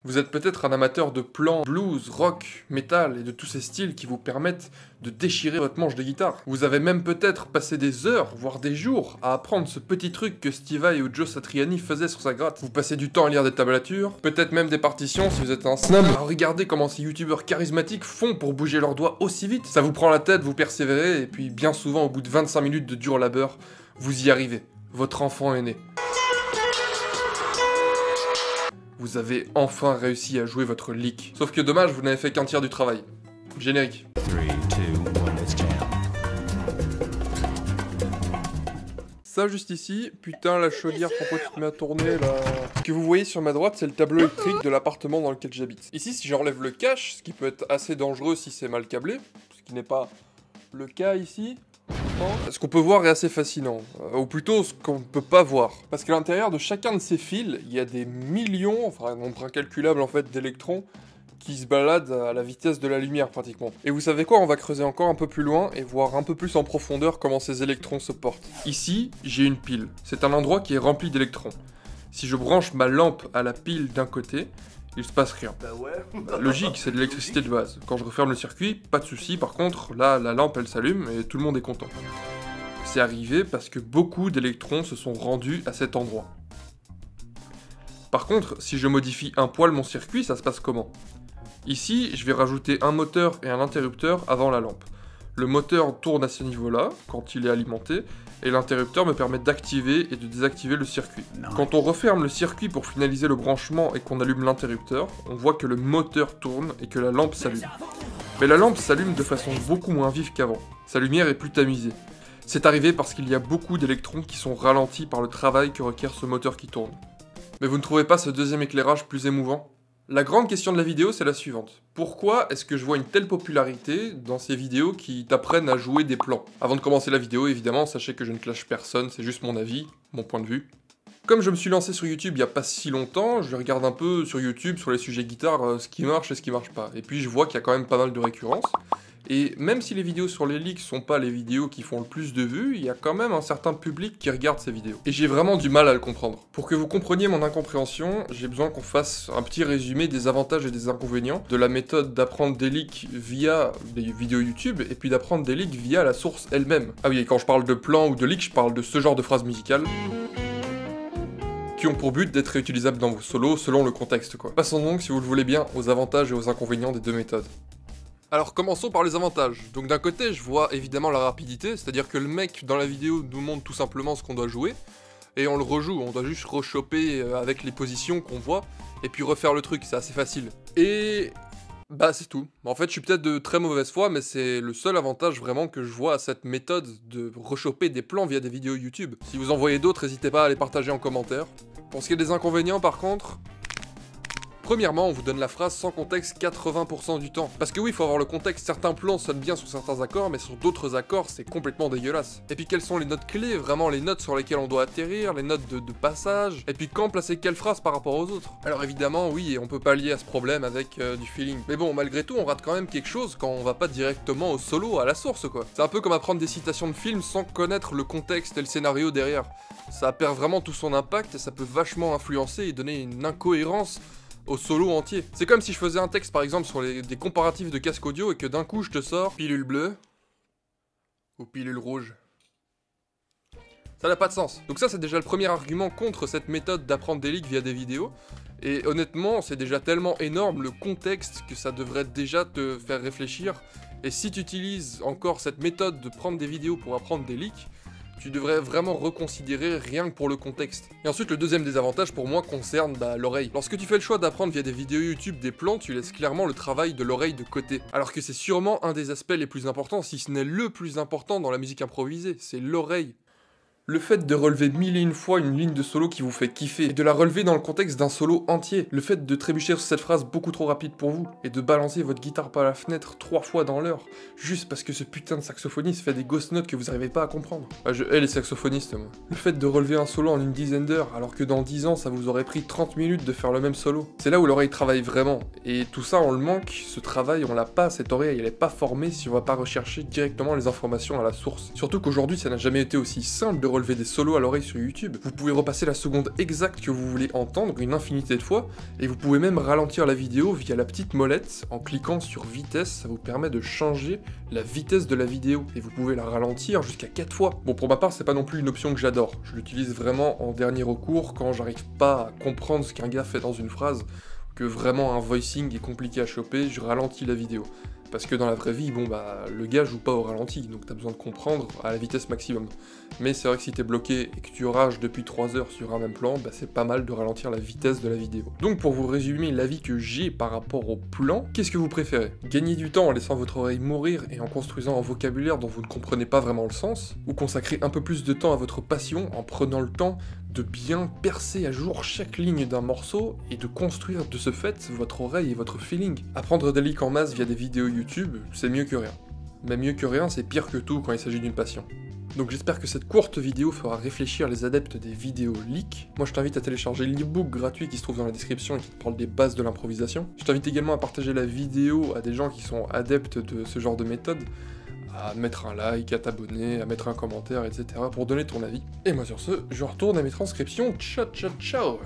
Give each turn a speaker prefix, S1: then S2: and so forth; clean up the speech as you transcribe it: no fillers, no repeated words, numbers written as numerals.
S1: Vous êtes peut-être un amateur de plans, blues, rock, metal et de tous ces styles qui vous permettent de déchirer votre manche de guitare. Vous avez même peut-être passé des heures, voire des jours, à apprendre ce petit truc que Steve Vai ou Joe Satriani faisaient sur sa gratte. Vous passez du temps à lire des tablatures, peut-être même des partitions si vous êtes un snob. Alors regardez comment ces youtubeurs charismatiques font pour bouger leurs doigts aussi vite. Ça vous prend la tête, vous persévérez, et puis bien souvent au bout de 25 minutes de dur labeur, vous y arrivez. Votre enfant est né. Vous avez enfin réussi à jouer votre lick. Sauf que dommage, vous n'avez fait qu'un tiers du travail. Générique.
S2: 3, 2, 1, let's jam.
S1: Ça juste ici, putain la chaudière, pourquoi tu te mets à tourner là? Ce que vous voyez sur ma droite, c'est le tableau électrique de l'appartement dans lequel j'habite. Ici, si j'enlève le cache, ce qui peut être assez dangereux si c'est mal câblé, ce qui n'est pas le cas ici, ce qu'on peut voir est assez fascinant, ou plutôt ce qu'on ne peut pas voir. Parce qu'à l'intérieur de chacun de ces fils, il y a des millions, enfin un nombre incalculable en fait, d'électrons qui se baladent à la vitesse de la lumière pratiquement. Et vous savez quoi, on va creuser encore un peu plus loin et voir un peu plus en profondeur comment ces électrons se portent. Ici, j'ai une pile. C'est un endroit qui est rempli d'électrons. Si je branche ma lampe à la pile d'un côté, il se passe rien.
S3: Bah ouais.
S1: Logique, c'est de l'électricité de base. Quand je referme le circuit, pas de souci. Par contre, là, la lampe, elle s'allume et tout le monde est content. C'est arrivé parce que beaucoup d'électrons se sont rendus à cet endroit. Par contre, si je modifie un poil mon circuit, ça se passe comment? Ici, je vais rajouter un moteur et un interrupteur avant la lampe. Le moteur tourne à ce niveau-là, quand il est alimenté, et l'interrupteur me permet d'activer et de désactiver le circuit. Quand on referme le circuit pour finaliser le branchement et qu'on allume l'interrupteur, on voit que le moteur tourne et que la lampe s'allume. Mais la lampe s'allume de façon beaucoup moins vive qu'avant. Sa lumière est plus tamisée. C'est arrivé parce qu'il y a beaucoup d'électrons qui sont ralentis par le travail que requiert ce moteur qui tourne. Mais vous ne trouvez pas ce deuxième éclairage plus émouvant ? La grande question de la vidéo, c'est la suivante. Pourquoi est-ce que je vois une telle popularité dans ces vidéos qui t'apprennent à jouer des plans? Avant de commencer la vidéo, évidemment, sachez que je ne clash personne, c'est juste mon avis, mon point de vue. Comme je me suis lancé sur YouTube il n'y a pas si longtemps, je regarde un peu sur YouTube, sur les sujets guitare, ce qui marche et ce qui marche pas. Et puis je vois qu'il y a quand même pas mal de récurrences. Et même si les vidéos sur les leaks sont pas les vidéos qui font le plus de vues, il y a quand même un certain public qui regarde ces vidéos. Et j'ai vraiment du mal à le comprendre. Pour que vous compreniez mon incompréhension, j'ai besoin qu'on fasse un petit résumé des avantages et des inconvénients de la méthode d'apprendre des leaks via des vidéos YouTube et puis d'apprendre des leaks via la source elle-même. Ah oui, et quand je parle de plan ou de leak, je parle de ce genre de phrases musicales qui ont pour but d'être réutilisables dans vos solos selon le contexte quoi. Passons donc, si vous le voulez bien, aux avantages et aux inconvénients des deux méthodes. Alors commençons par les avantages. Donc d'un côté, je vois évidemment la rapidité, c'est-à-dire que le mec dans la vidéo nous montre tout simplement ce qu'on doit jouer, et on le rejoue, on doit juste rechoper avec les positions qu'on voit, et puis refaire le truc, c'est assez facile. Et bah c'est tout. En fait, je suis peut-être de très mauvaise foi, mais c'est le seul avantage vraiment que je vois à cette méthode de rechoper des plans via des vidéos YouTube. Si vous en voyez d'autres, n'hésitez pas à les partager en commentaire. Pour ce qui est des inconvénients par contre... Premièrement, on vous donne la phrase sans contexte 80% du temps. Parce que oui, il faut avoir le contexte, certains plans sonnent bien sur certains accords, mais sur d'autres accords, c'est complètement dégueulasse. Et puis quelles sont les notes clés, vraiment les notes sur lesquelles on doit atterrir, les notes de passage, et puis quand placer quelle phrase par rapport aux autres. Alors évidemment, oui, on peut pallier à ce problème avec du feeling. Mais bon, malgré tout, on rate quand même quelque chose quand on va pas directement au solo, à la source quoi. C'est un peu comme apprendre des citations de films sans connaître le contexte et le scénario derrière. Ça perd vraiment tout son impact et ça peut vachement influencer et donner une incohérence au solo entier. C'est comme si je faisais un texte par exemple sur des comparatifs de casque audio et que d'un coup je te sors pilule bleue ou pilule rouge. Ça n'a pas de sens. Donc ça c'est déjà le premier argument contre cette méthode d'apprendre des leaks via des vidéos. Et honnêtement c'est déjà tellement énorme le contexte que ça devrait déjà te faire réfléchir. Et si tu utilises encore cette méthode de prendre des vidéos pour apprendre des leaks, tu devrais vraiment reconsidérer rien que pour le contexte. Et ensuite, le deuxième désavantage pour moi concerne l'oreille. Lorsque tu fais le choix d'apprendre via des vidéos YouTube des plans, tu laisses clairement le travail de l'oreille de côté. Alors que c'est sûrement un des aspects les plus importants, si ce n'est le plus important dans la musique improvisée, c'est l'oreille. Le fait de relever 1001 fois une ligne de solo qui vous fait kiffer, et de la relever dans le contexte d'un solo entier, le fait de trébucher sur cette phrase beaucoup trop rapide pour vous, et de balancer votre guitare par la fenêtre 3 fois dans l'heure, juste parce que ce putain de saxophoniste fait des ghost notes que vous n'arrivez pas à comprendre. Ah, je hais les saxophonistes moi. Le fait de relever un solo en une dizaine d'heures, alors que dans 10 ans ça vous aurait pris 30 minutes de faire le même solo. C'est là où l'oreille travaille vraiment, et tout ça on le manque, ce travail on l'a pas, cette oreille elle est pas formée si on va pas rechercher directement les informations à la source. Surtout qu'aujourd'hui ça n'a jamais été aussi simple de relever des solos à l'oreille sur YouTube, vous pouvez repasser la seconde exacte que vous voulez entendre une infinité de fois, et vous pouvez même ralentir la vidéo via la petite molette, en cliquant sur vitesse, ça vous permet de changer la vitesse de la vidéo, et vous pouvez la ralentir jusqu'à 4 fois. Bon, pour ma part, c'est pas non plus une option que j'adore, je l'utilise vraiment en dernier recours quand j'arrive pas à comprendre ce qu'un gars fait dans une phrase, que vraiment un voicing est compliqué à choper, je ralentis la vidéo. Parce que dans la vraie vie, bon bah, le gars joue pas au ralenti, donc t'as besoin de comprendre à la vitesse maximum. Mais c'est vrai que si t'es bloqué et que tu rages depuis 3 heures sur un même plan, bah c'est pas mal de ralentir la vitesse de la vidéo. Donc pour vous résumer l'avis que j'ai par rapport au plan, qu'est-ce que vous préférez? Gagner du temps en laissant votre oreille mourir et en construisant un vocabulaire dont vous ne comprenez pas vraiment le sens? Ou consacrer un peu plus de temps à votre passion en prenant le temps de bien percer à jour chaque ligne d'un morceau et de construire de ce fait votre oreille et votre feeling? Apprendre des leaks en masse via des vidéos YouTube, c'est mieux que rien. Mais mieux que rien, c'est pire que tout quand il s'agit d'une passion. Donc j'espère que cette courte vidéo fera réfléchir les adeptes des vidéos leaks. Moi je t'invite à télécharger l'ebook gratuit qui se trouve dans la description et qui te parle des bases de l'improvisation. Je t'invite également à partager la vidéo à des gens qui sont adeptes de ce genre de méthode, à mettre un like, à t'abonner, à mettre un commentaire, etc. pour donner ton avis. Et moi sur ce, je retourne à mes transcriptions. Ciao ciao ciao!